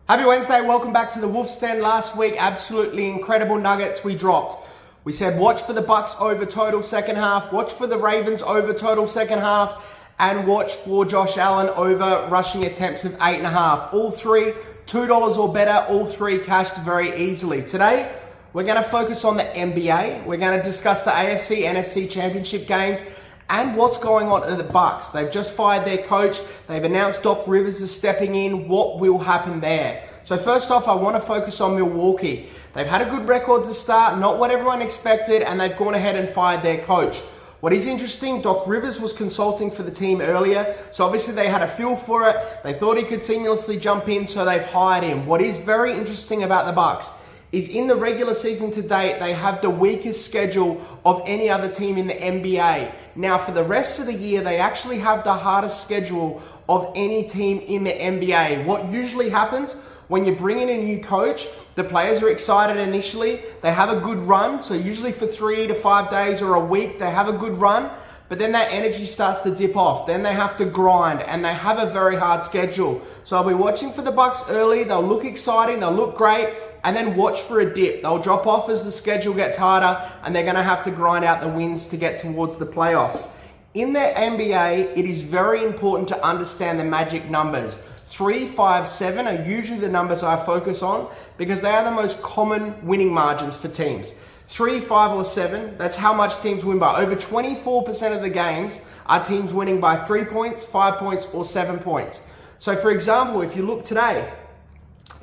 Happy Wednesday, welcome back to the Wolf's Den. Last week, absolutely incredible nuggets we dropped. We said watch for the Bucks over total second half, watch for the Ravens over total second half, and watch for Josh Allen over rushing attempts of 8.5. All three, $2 or better, all three cashed very easily. Today, we're going to focus on the NBA. We're going to discuss the AFC, NFC championship games, and what's going on at the Bucks. They've just fired their coach. They've announced Doc Rivers is stepping in. What will happen there? So first off, I want to focus on Milwaukee. They've had a good record to start, not what everyone expected, and they've gone ahead and fired their coach. What is interesting, Doc Rivers was consulting for the team earlier, so obviously they had a feel for it. They thought he could seamlessly jump in, so they've hired him. What is very interesting about the Bucks is in the regular season to date, they have the weakest schedule of any other team in the NBA. Now, for the rest of the year, they actually have the hardest schedule of any team in the NBA. What usually happens when you bring in a new coach, the players are excited initially, they have a good run, so usually for 3 to 5 days or a week, they have a good run, but then that energy starts to dip off. Then they have to grind, and they have a very hard schedule. So I'll be watching for the Bucks early. They'll look exciting, they'll look great, and then watch for a dip. They'll drop off as the schedule gets harder, and they're going to have to grind out the wins to get towards the playoffs. In the NBA, it is very important to understand the magic numbers. 3, 5, 7 are usually the numbers I focus on because they are the most common winning margins for teams. 3, 5, or 7, that's how much teams win by. Over 24% of the games are teams winning by 3 points, 5 points, or 7 points. So for example, if you look today,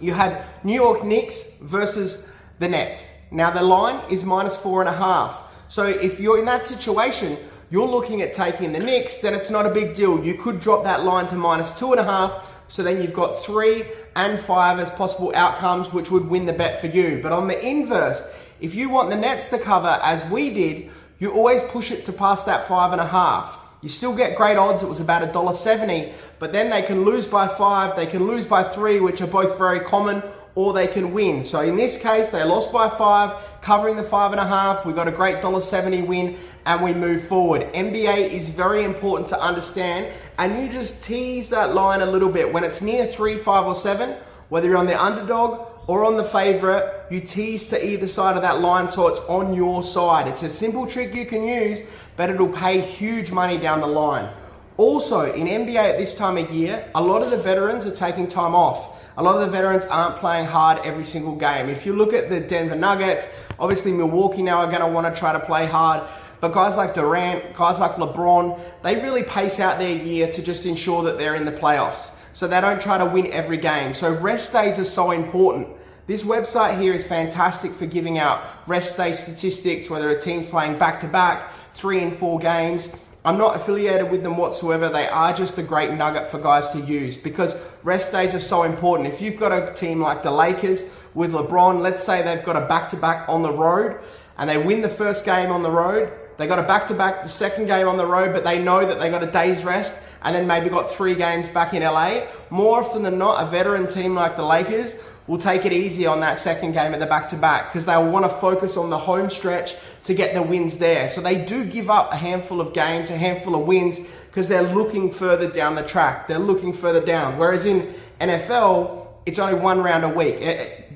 you had New York Knicks versus the Nets. Now the line is -4.5. So if you're in that situation, you're looking at taking the Knicks, then it's not a big deal. You could drop that line to -2.5. So then you've got 3 and 5 as possible outcomes, which would win the bet for you. But on the inverse, if you want the Nets to cover, as we did, you always push it to past that 5.5. You still get great odds. It was about $1.70, but then they can lose by 5, they can lose by 3, which are both very common, or they can win. So in this case, they lost by 5, covering the 5.5. We got a great $1.70 win, and we move forward. NBA is very important to understand, and you just tease that line a little bit. When it's near 3, 5, or 7, whether you're on the underdog or on the favorite, you tease to either side of that line so it's on your side. It's a simple trick you can use, but it'll pay huge money down the line. Also, in NBA at this time of year, a lot of the veterans are taking time off. A lot of the veterans aren't playing hard every single game. If you look at the Denver Nuggets, obviously Milwaukee now are going to want to try to play hard. But guys like Durant, guys like LeBron, they really pace out their year to just ensure that they're in the playoffs. So they don't try to win every game. So rest days are so important. This website here is fantastic for giving out rest day statistics, whether a team's playing back-to-back, 3 and 4 games. I'm not affiliated with them whatsoever. They are just a great nugget for guys to use because rest days are so important. If you've got a team like the Lakers with LeBron, let's say they've got a back-to-back on the road and they win the first game on the road, they got a back-to-back the second game on the road, but they know that they got a day's rest and then maybe got 3 games back in LA. More often than not, a veteran team like the Lakers will take it easy on that second game of the back-to-back because they'll want to focus on the home stretch to get the wins there. So they do give up a handful of games, a handful of wins because they're looking further down the track. They're looking further down. Whereas in NFL, it's only 1 round a week,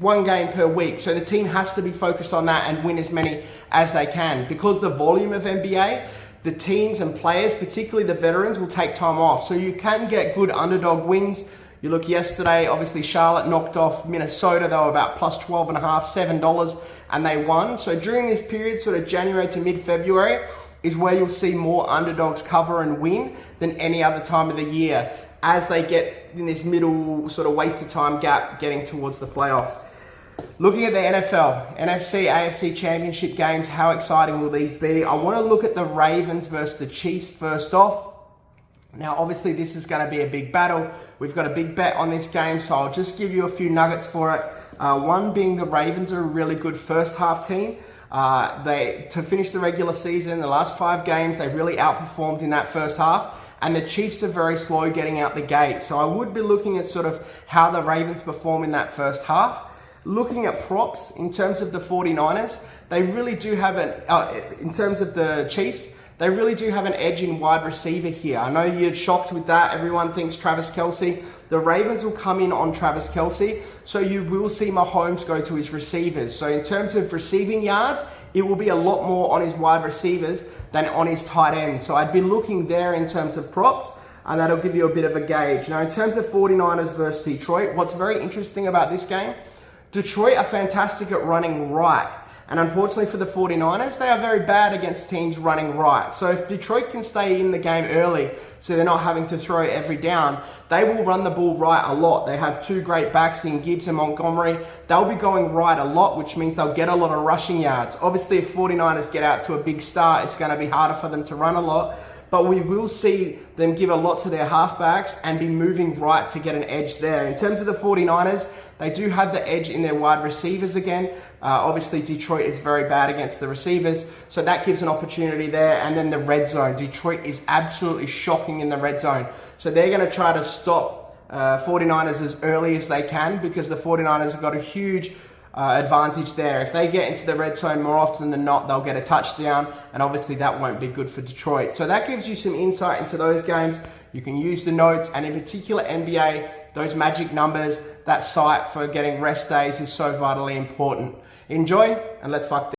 1 game per week. So the team has to be focused on that and win as many as they can. Because the volume of NBA, the teams and players, particularly the veterans, will take time off. So you can get good underdog wins. You look yesterday, obviously Charlotte knocked off Minnesota. They were about plus 12.5, $7, and they won. So during this period, sort of January to mid-February, is where you'll see more underdogs cover and win than any other time of the year as they get in this middle sort of wasted time gap getting towards the playoffs. Looking at the NFL, NFC, AFC championship games, how exciting will these be? I want to look at the Ravens versus the Chiefs first off. Now, obviously, this is going to be a big battle. We've got a big bet on this game, so I'll just give you a few nuggets for it. One being the Ravens are a really good first half team. To finish the regular season, the last 5 games, they've really outperformed in that first half. And the Chiefs are very slow getting out the gate. So I would be looking at sort of how the Ravens perform in that first half. Looking at props in terms of the 49ers, they really do have in terms of the Chiefs, they really do have an edge in wide receiver here. I know you're shocked with that. Everyone thinks Travis Kelce. the Ravens will come in on Travis Kelce, so you will see Mahomes go to his receivers. So in terms of receiving yards, it will be a lot more on his wide receivers than on his tight ends. So I'd be looking there in terms of props, and that'll give you a bit of a gauge. Now, in terms of 49ers versus Detroit, what's very interesting about this game, Detroit are fantastic at running right. And unfortunately for the 49ers, they are very bad against teams running right. So if Detroit can stay in the game early, so they're not having to throw every down, they will run the ball right a lot. They have two great backs in Gibbs and Montgomery. They'll be going right a lot, which means they'll get a lot of rushing yards. Obviously, if 49ers get out to a big start, it's going to be harder for them to run a lot. But we will see them give a lot to their halfbacks and be moving right to get an edge there. In terms of the 49ers, they do have the edge in their wide receivers again. Obviously, Detroit is very bad against the receivers, so that gives an opportunity there. And then the red zone. Detroit is absolutely shocking in the red zone. So they're going to try to stop 49ers as early as they can, because the 49ers have got a huge advantage there. If they get into the red zone more often than not, they'll get a touchdown, and obviously that won't be good for Detroit. So that gives you some insight into those games. You can use the notes, and in particular NBA, those magic numbers, that site for getting rest days is so vitally important. Enjoy, and let's fuck this.